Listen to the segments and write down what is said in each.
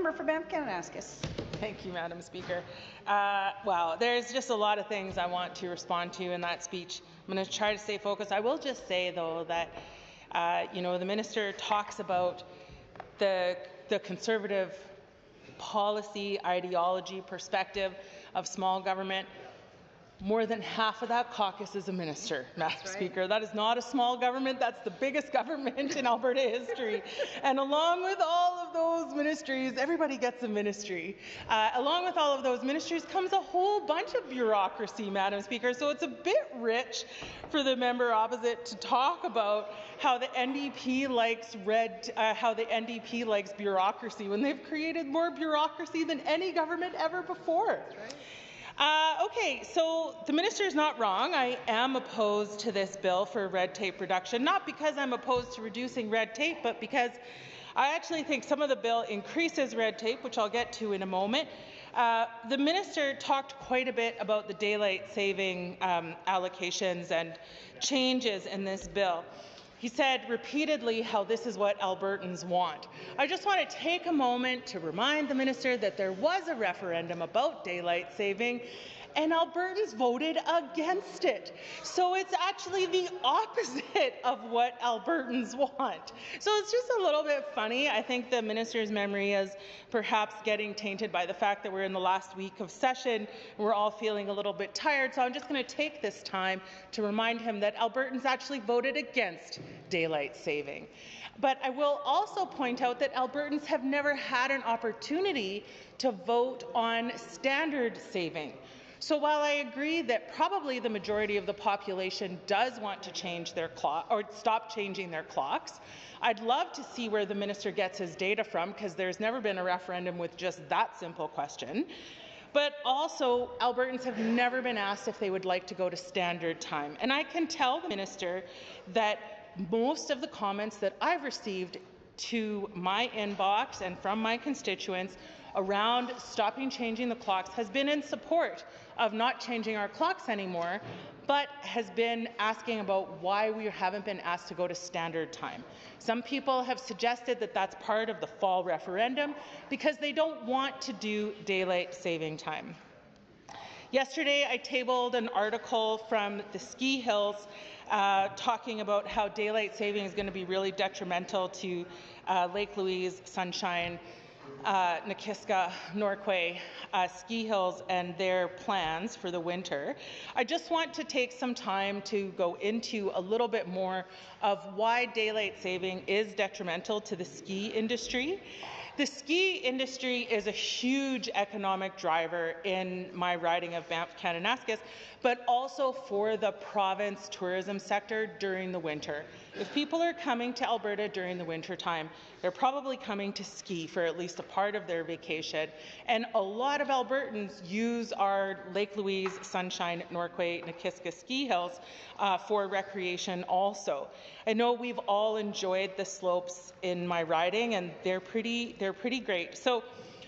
member for Banff-Kananaskis. Thank you, Madam Speaker. Wow, there's just a lot of things I want to respond to in that speech. I'm going to try to stay focused. I will just say, though, that the minister talks about the conservative policy, ideology, perspective of small government. More than half of that caucus is a minister, Madam Speaker. That is not a small government. That's the biggest government in Alberta history. And along with all of those ministries, everybody gets a ministry. Along with all of those ministries comes a whole bunch of bureaucracy, Madam Speaker. So it's a bit rich for the member opposite to talk about how the NDP likes bureaucracy when they've created more bureaucracy than any government ever before. Okay, so the minister is not wrong. I am opposed to this bill for red tape reduction, not because I'm opposed to reducing red tape, but because I actually think some of the bill increases red tape, which I'll get to in a moment. The minister talked quite a bit about the daylight saving allocations and changes in this bill. He said repeatedly how this is what Albertans want. I just want to take a moment to remind the minister that there was a referendum about daylight saving and Albertans voted against it. So it's actually the opposite of what Albertans want. So it's just a little bit funny. I think the minister's memory is perhaps getting tainted by the fact that we're in the last week of session and we're all feeling a little bit tired. So I'm just going to take this time to remind him that Albertans actually voted against daylight saving. But I will also point out that Albertans have never had an opportunity to vote on standard saving. So while I agree that probably the majority of the population does want to change their clock or stop changing their clocks, I'd love to see where the minister gets his data from, because there's never been a referendum with just that simple question. But also, Albertans have never been asked if they would like to go to standard time. And I can tell the minister that most of the comments that I've received to my inbox and from my constituents around stopping changing the clocks has been in support of not changing our clocks anymore, but has been asking about why we haven't been asked to go to standard time. Some people have suggested that that's part of the fall referendum because they don't want to do daylight saving time. Yesterday, I tabled an article from the ski hills talking about how daylight saving is going to be really detrimental to Lake Louise, Sunshine, Nakiska, Norquay ski hills and their plans for the winter. I just want to take some time to go into a little bit more of why daylight saving is detrimental to the ski industry. The ski industry is a huge economic driver in my riding of Banff-Kananaskis, but also for the province tourism sector during the winter. If people are coming to Alberta during the winter time, they're probably coming to ski for at least a part of their vacation. And a lot of Albertans use our Lake Louise, Sunshine, Norquay, Nakiska ski hills for recreation also. I know we've all enjoyed the slopes in my riding, and they're pretty great. So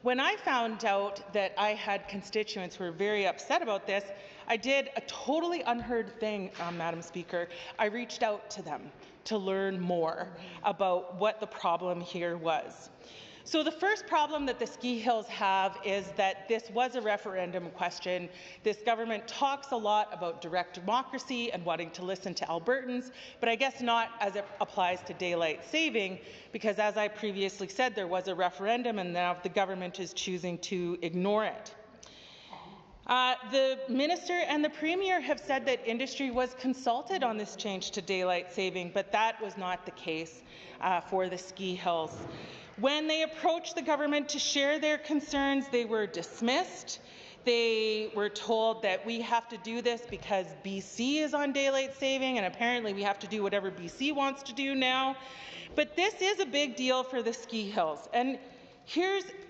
when I found out that I had constituents who were very upset about this, I did a totally unheard thing, Madam Speaker. I reached out to them to learn more about what the problem here was. So the first problem that the ski hills have is that this was a referendum question. This government talks a lot about direct democracy and wanting to listen to Albertans, but I guess not as it applies to daylight saving, because as I previously said, there was a referendum and now the government is choosing to ignore it. The minister and the premier have said that industry was consulted on this change to daylight saving, but that was not the case for the ski hills. When they approached the government to share their concerns, they were dismissed. They were told that we have to do this because BC is on daylight saving, and apparently we have to do whatever BC wants to do now. But this is a big deal for the ski hills, and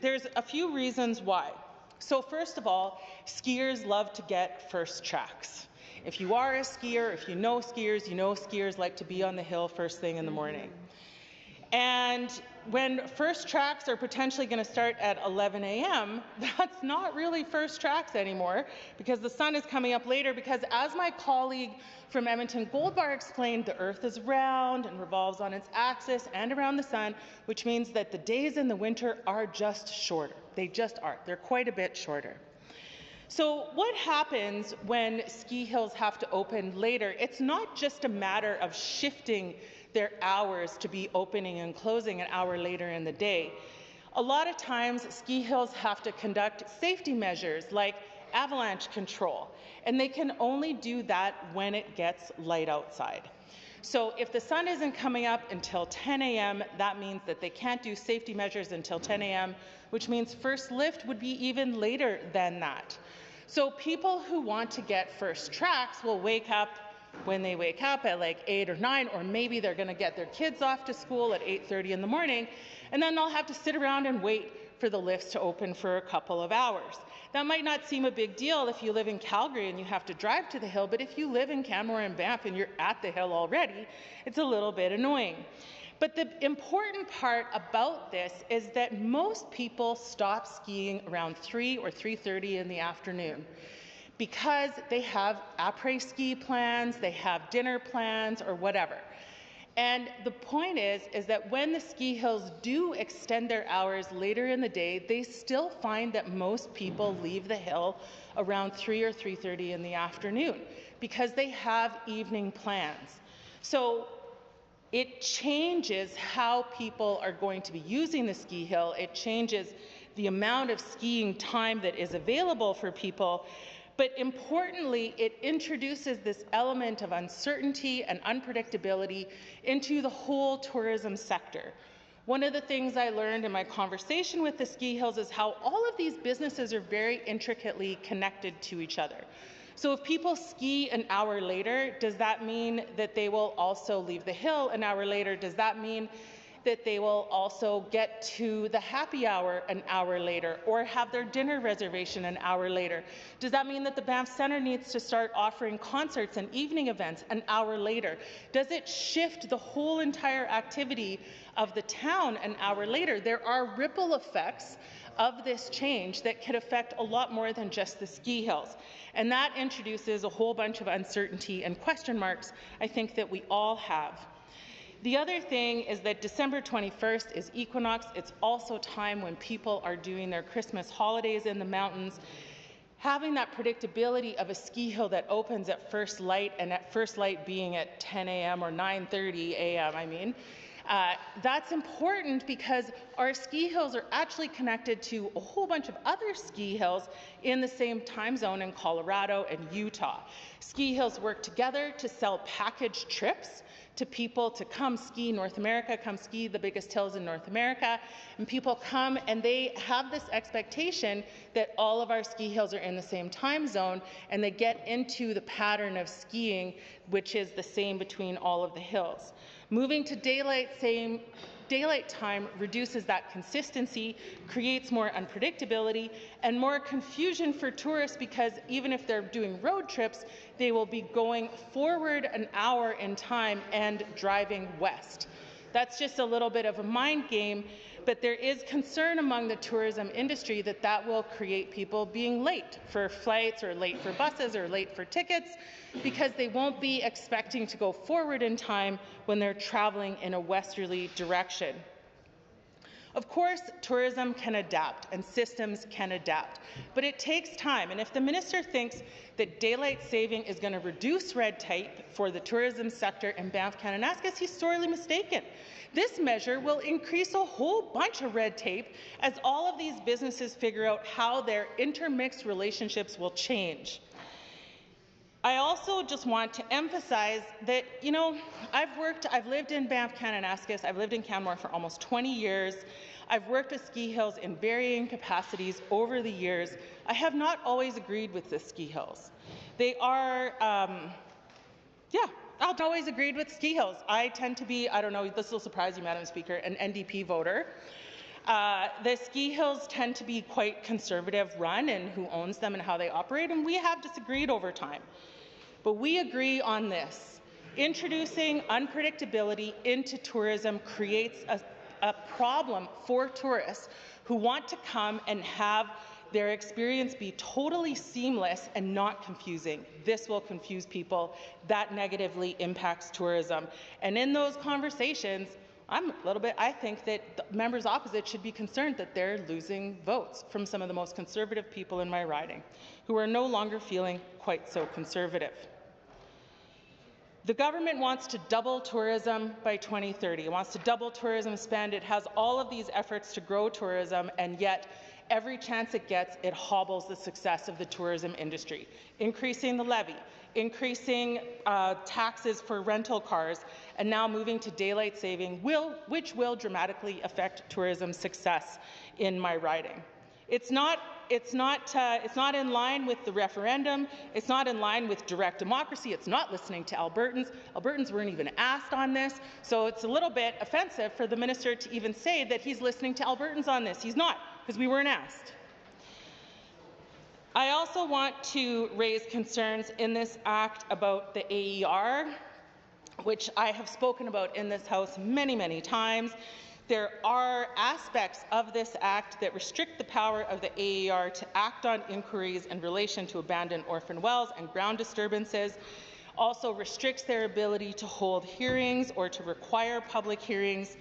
there's a few reasons why. So first of all, skiers love to get first tracks. If you are a skier, if you know skiers like to be on the hill first thing in the morning. And when first tracks are potentially going to start at 11 a.m., that's not really first tracks anymore because the sun is coming up later, because as my colleague from Edmonton Gold Bar explained, the Earth is round and revolves on its axis and around the sun, which means that the days in the winter are just shorter. They just are. They're quite a bit shorter. So what happens when ski hills have to open later? It's not just a matter of shifting their hours to be opening and closing an hour later in the day. A lot of times ski hills have to conduct safety measures like avalanche control, and they can only do that when it gets light outside. So if the sun isn't coming up until 10 a.m., that means that they can't do safety measures until 10 a.m., which means first lift would be even later than that. So people who want to get first tracks will wake up when they wake up at like 8 or 9, or maybe they're going to get their kids off to school at 8:30 in the morning, and then they'll have to sit around and wait for the lifts to open for a couple of hours. That might not seem a big deal if you live in Calgary and you have to drive to the hill, but if you live in Canmore and Banff and you're at the hill already, it's a little bit annoying. But the important part about this is that most people stop skiing around 3 or 3:30 in the afternoon because they have après-ski plans, they have dinner plans, or whatever. And the point is that when the ski hills do extend their hours later in the day, they still find that most people leave the hill around 3 or 3:30 in the afternoon because they have evening plans. So it changes how people are going to be using the ski hill. It changes the amount of skiing time that is available for people. But importantly, it introduces this element of uncertainty and unpredictability into the whole tourism sector. One of the things I learned in my conversation with the ski hills is how all of these businesses are very intricately connected to each other. So if people ski an hour later, does that mean that they will also leave the hill an hour later? Does that mean that they will also get to the happy hour an hour later or have their dinner reservation an hour later? Does that mean that the Banff Centre needs to start offering concerts and evening events an hour later? Does it shift the whole entire activity of the town an hour later? There are ripple effects of this change that could affect a lot more than just the ski hills. And that introduces a whole bunch of uncertainty and question marks, I think, that we all have. The other thing is that December 21st is equinox. It's also time when people are doing their Christmas holidays in the mountains. Having that predictability of a ski hill that opens at first light, and at first light being at 10 a.m. or 9:30 a.m., that's important because our ski hills are actually connected to a whole bunch of other ski hills in the same time zone in Colorado and Utah. Ski hills work together to sell package trips to people to come ski North America, come ski the biggest hills in North America, and people come and they have this expectation that all of our ski hills are in the same time zone, and they get into the pattern of skiing, which is the same between all of the hills. Moving to daylight time reduces that consistency, creates more unpredictability and more confusion for tourists, because even if they're doing road trips, they will be going forward an hour in time and driving west. That's just a little bit of a mind game, but there is concern among the tourism industry that that will create people being late for flights or late for buses or late for tickets, because they won't be expecting to go forward in time when they're traveling in a westerly direction. Of course, tourism can adapt and systems can adapt, but it takes time. And if the minister thinks that daylight saving is going to reduce red tape for the tourism sector in Banff-Kananaskis, he's sorely mistaken. This measure will increase a whole bunch of red tape as all of these businesses figure out how their intermixed relationships will change. I also just want to emphasize that, I've lived in Banff-Kananaskis, I've lived in Canmore for almost 20 years. I've worked with ski hills in varying capacities over the years. I have not always agreed with the ski hills. They are, I've always agreed with ski hills. I tend to be, this will surprise you, Madam Speaker, an NDP voter. The ski hills tend to be quite conservative run in who owns them and how they operate, and we have disagreed over time. But we agree on this. Introducing unpredictability into tourism creates a problem for tourists who want to come and have their experience be totally seamless and not confusing. This will confuse people. That negatively impacts tourism. And in those conversations, I think that the members opposite should be concerned that they're losing votes from some of the most conservative people in my riding, who are no longer feeling quite so conservative. The government wants to double tourism by 2030. It wants to double tourism spend. It has all of these efforts to grow tourism, and yet every chance it gets, it hobbles the success of the tourism industry, increasing the levy, increasing taxes for rental cars, and now moving to daylight saving, which will dramatically affect tourism success in my riding. It's not in line with the referendum. It's not in line with direct democracy. It's not listening to Albertans. Albertans weren't even asked on this, so it's a little bit offensive for the minister to even say that he's listening to Albertans on this. He's not, because we weren't asked. I also want to raise concerns in this act about the AER, which I have spoken about in this House many, many times. There are aspects of this act that restrict the power of the AER to act on inquiries in relation to abandoned orphan wells and ground disturbances, also restricts their ability to hold hearings or to require public hearings.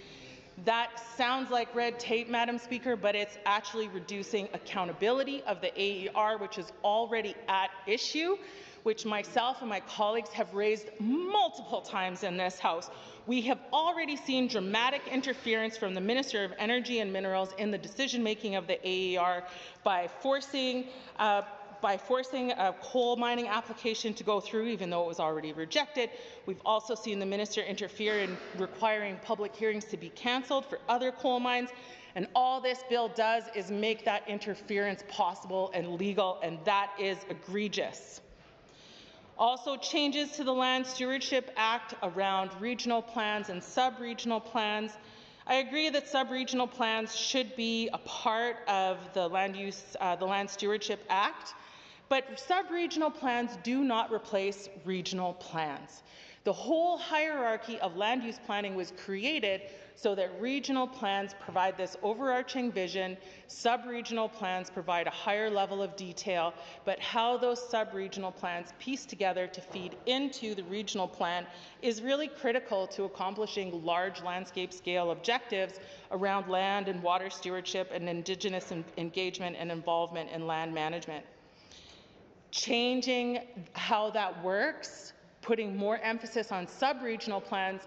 That sounds like red tape, Madam Speaker, but it's actually reducing accountability of the AER, which is already at issue, which myself and my colleagues have raised multiple times in this House. We have already seen dramatic interference from the Minister of Energy and Minerals in the decision-making of the AER by forcing a coal mining application to go through, even though it was already rejected. We've also seen the minister interfere in requiring public hearings to be cancelled for other coal mines. And all this bill does is make that interference possible and legal, and that is egregious. Also, changes to the Land Stewardship Act around regional plans and sub-regional plans. I agree that sub-regional plans should be a part of the Land Stewardship Act, but sub-regional plans do not replace regional plans. The whole hierarchy of land use planning was created so that regional plans provide this overarching vision, sub-regional plans provide a higher level of detail, but how those sub-regional plans piece together to feed into the regional plan is really critical to accomplishing large landscape scale objectives around land and water stewardship and Indigenous engagement and involvement in land management. Changing how that works, putting more emphasis on sub-regional plans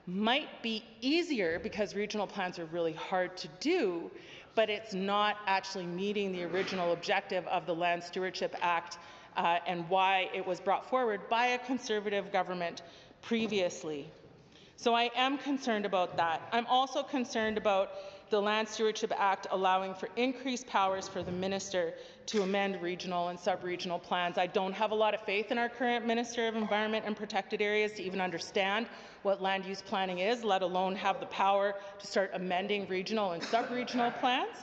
might be easier because regional plans are really hard to do, but it's not actually meeting the original objective of the Land Stewardship Act and why it was brought forward by a Conservative government previously. So I am concerned about that. I'm also concerned about the Land Stewardship Act allowing for increased powers for the minister to amend regional and sub-regional plans. I don't have a lot of faith in our current Minister of Environment and Protected Areas to even understand what land use planning is, let alone have the power to start amending regional and sub-regional plans.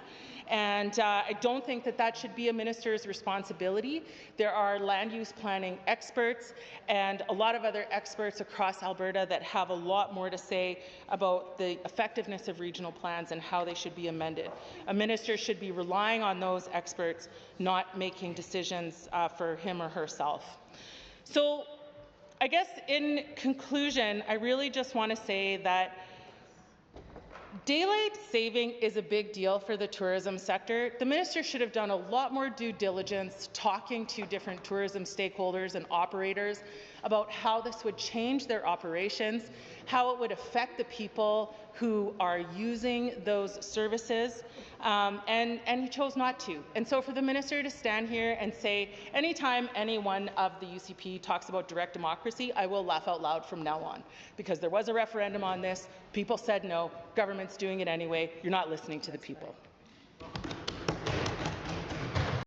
And I don't think that that should be a minister's responsibility. There are land use planning experts and a lot of other experts across Alberta that have a lot more to say about the effectiveness of regional plans and how they should be amended. A minister should be relying on those experts, not making decisions for him or herself. So I guess in conclusion, I really just want to say that daylight saving is a big deal for the tourism sector. The minister should have done a lot more due diligence talking to different tourism stakeholders and operators about how this would change their operations, how it would affect the people who are using those services, and he chose not to. And so for the minister to stand here and say, anytime any one of the UCP talks about direct democracy, I will laugh out loud from now on, because there was a referendum on this, people said no, government's doing it anyway, you're not listening to the people.